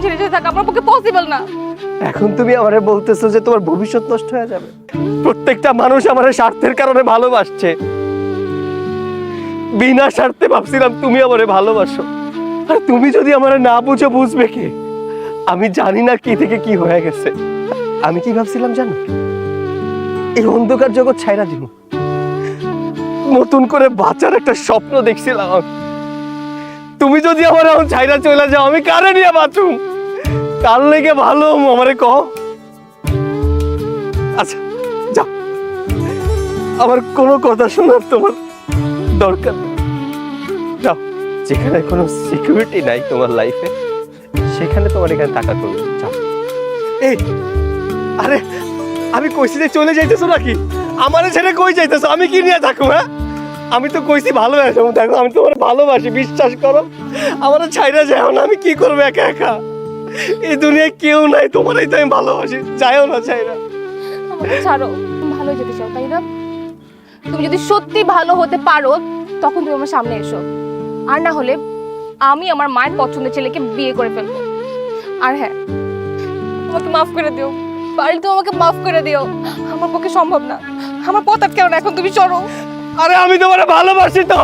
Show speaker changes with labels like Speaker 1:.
Speaker 1: ছেড়ে ছেড়ে থাকা আমার পক্ষে পসিবল না।
Speaker 2: এখন তুমি আমারে বলতেছো যে তোমার ভবিষ্যৎ নষ্ট হয়ে যাবে? প্রত্যেকটা মানুষ আমারে স্বার্থের কারণে ভালোবাসছে, বিনা স্বার্থে ভাবছিলাম তুমি আমারে ভালোবাসো। আর তুমি যদি আমারে না বুঝো বুঝবে কে? আমি জানি না কি থেকে কি হয়ে গেছে। আমি কি ভাবছিলাম জানো? এই অন্ধকার জগৎ ছাইরা দিব, নতুন করে বাঁচার একটা স্বপ্ন দেখছিলাম। তুমি যদি আমার এখন ছাইরা চলে যাও, আমি কারে নিয়ে বাঁচুম? কার লেগে ভালো আমারে কও। আচ্ছা যাও, আমার কোনো কথা শোনার তোমার দরকার নেই। যাও, যেখানে কোনো সিকিউরিটি নাই তোমার লাইফে, সেখানে তোমার এখানে টাকা করবে। যাও। এই আরে আমি কইছি যে চলে যাইতেছো নাকি? আমারে ছেড়ে কই যাইতেছো? আমি কি নিয়ে থাকবো? হ্যাঁ, আমি তো কইছি ভালো আছো। দেখো আমি তোমার ভালোবাসি, বিশ্বাস করো। আমার ছাইরা যাও না, আমি কি করবো একা একা? এই দুনিয়ায় কেউ নাই, তোমারই তো আমি ভালোবাসি। যাইও না ছাইরা।
Speaker 1: আমাকে ছাড়ো। তুমি ভালো যেতে চাও তাই না? তুমি যদি সত্যি ভালো হতে পারো তখন তুমি আমার সামনে এসো, আর না হলে আমি আমার মায়ের পছন্দের ছেলেকে বিয়ে করে ফেলবো। আর হ্যাঁ, আমাকে মাফ করে দিও, পারলে তো আমাকে মাফ করে দিও। আমার পক্ষে সম্ভব না, আমার পথ আটকেও না, এখন তুমি চলো।
Speaker 2: আরে আমি তোমার ভালোবাসি তো।